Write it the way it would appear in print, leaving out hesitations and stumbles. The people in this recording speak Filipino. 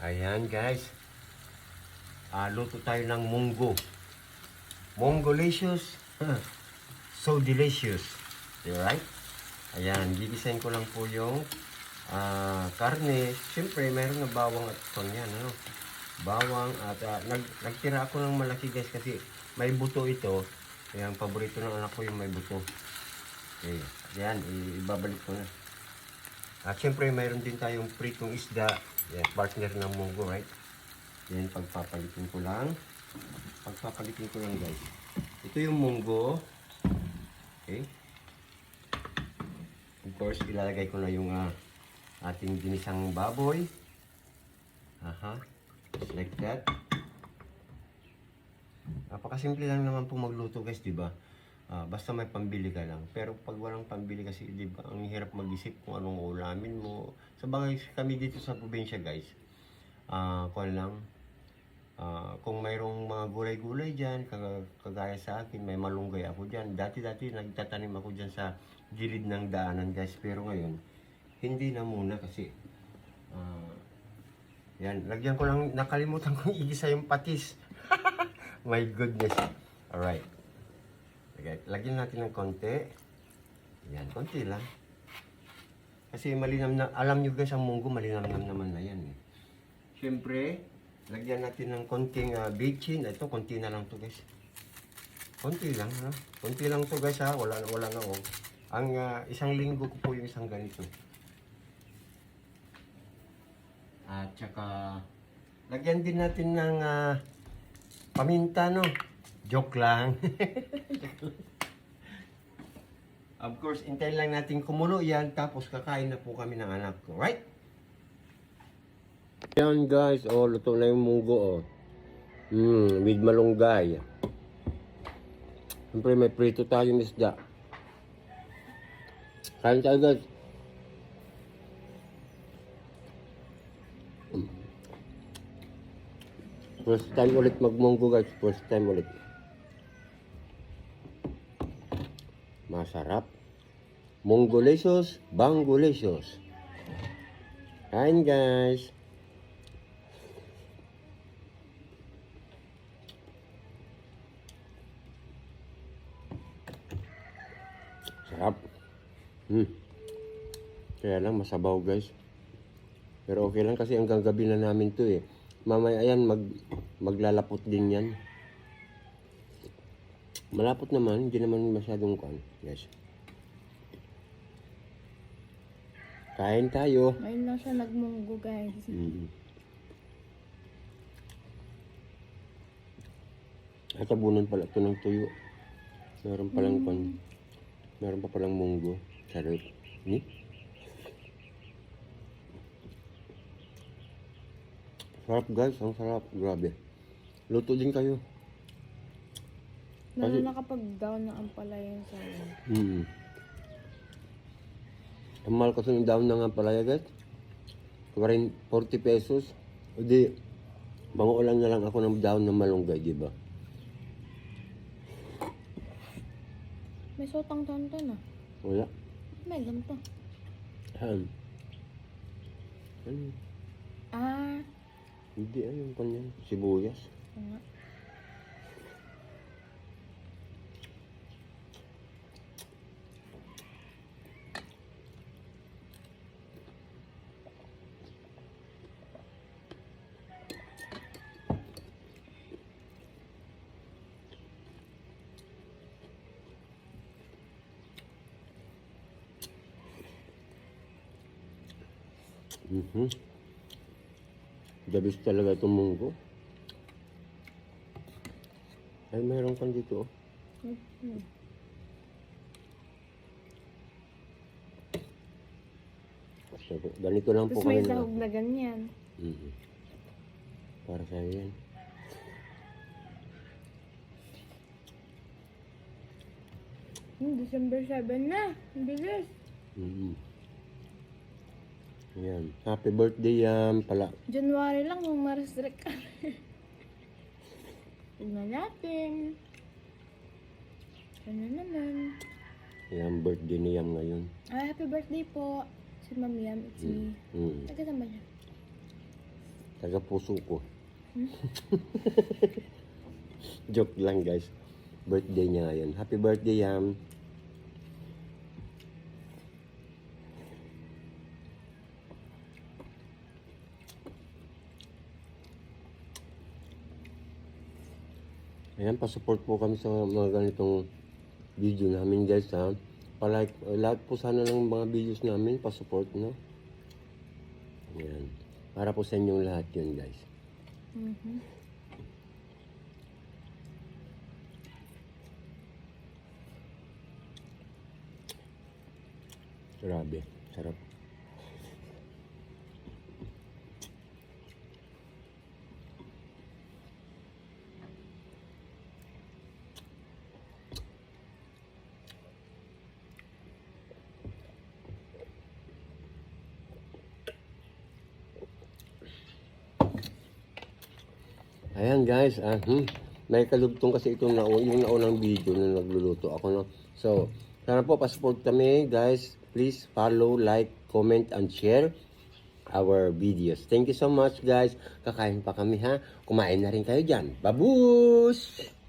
Ayan guys. Luto tayo ng munggo. Mongolicious. So delicious. Right? Ayan, gigisahin ko lang po yung karne. Siyempre, mayroon na bawang at ton yan. Ano? Bawang at nagtira ako ng malaki guys kasi may buto ito. Ayan, paborito ng anak ko yung may buto. Okay. Ayan, ibabalik ko na. At siyempre, mayroon din tayong pritong isda. Yan, partner ng munggo, right? Yan, pagpapalitin ko lang. Pagpapalitin ko lang, guys. Ito yung munggo. Okay. Of course, ilalagay ko na yung ating ginisang baboy. Aha. Just like that. Napakasimple lang naman po magluto, guys, di ba? Basta may pambili ka lang. Pero pag walang pambili kasi, di ba, ang hirap mag-isip kung anong ulamin mo. Sa bagay kami dito sa probinsya, guys. Kung lang, kung mayroong mga gulay-gulay dyan, kagaya sa akin, may malunggay ako dyan. Dati-dati nagtatanim ako dyan sa gilid ng daanan, guys. Pero ngayon, hindi na muna kasi. Yan, lagyan ko lang, nakalimutan kong igisa yung patis. My goodness. Alright. Okay, lagyan natin ng konti. Yan, konti lang. Kasi malinam na, alam nyo guys, ang munggo malinam naman na yan. Siyempre, lagyan natin ng konting bitchin. Ito, konti na lang to guys. Konti lang, ha? Konti lang to guys, ha? Wala na, oh. Ang isang linggo ko po yung isang ganito. At saka, lagyan din natin ng paminta, no? Joke lang. Of course, hintayin lang natin kumulo yan, tapos kakain na po kami ng anak ko, right? Yan guys, luto na yung munggo, with malunggay. Siyempre may prito tayong isda. Kain tayo guys. First time ulit magmunggo guys, first time ulit. Masarap. Mongolicious, bangolicious. Kain guys. Sarap. Kaya lang masabaw guys. Pero okay lang kasi hanggang gabi na namin to eh. Mamaya yan maglalapot din yan. Malapot naman, hindi naman masyadong kan, guys. Kain tayo. Ngayon lang siya nagmunggo, guys. At tabunan pala ito ng tuyo. Meron palang meron pa palang munggo. Sarap. Sarap guys, ang sarap. Grabe. Luto din kayo. Lalo na kapag down ng ampalaya sa Ang mahal kasi ng down ng ampalaya guys. 40 pesos. O di, bangulan na lang ako ng down ng malunggay, di ba? May sotang tonton ah. Wala. May ganito. Hindi, yung kanyan. Sibuyas. Nga. The best talaga itong munggo. Ay, mayroon kang dito. Ganito lang po Tapos may kami na. sahog na ganyan. Para sa'yo yan. December 7 na. Ang bilis. Yan. Happy birthday yan pala. January lang kung ma-restrict ka. Tignan natin. Ano naman. Yan, birthday ni Yam ngayon. Happy birthday po. Si Ma'am Yam, it's me. Taga naman siya. Taga puso ko. Joke lang guys. Birthday niya ngayon. Happy birthday, Yam. Ayan, pa-support po kami sa mga ganitong video namin guys ha. Pa-like, like po sana ng mga videos namin, pa-support no. Ayan. Para po sa inyong lahat yun guys. Grabe, sarap. Ayan guys, may kalugtong kasi itong yung naunang video na nagluluto ako no. So, sana po pa-support kami guys. Please follow, like, comment, and share our videos. Thank you so much guys. Kakain pa kami ha. Kumain na rin kayo dyan. Babus!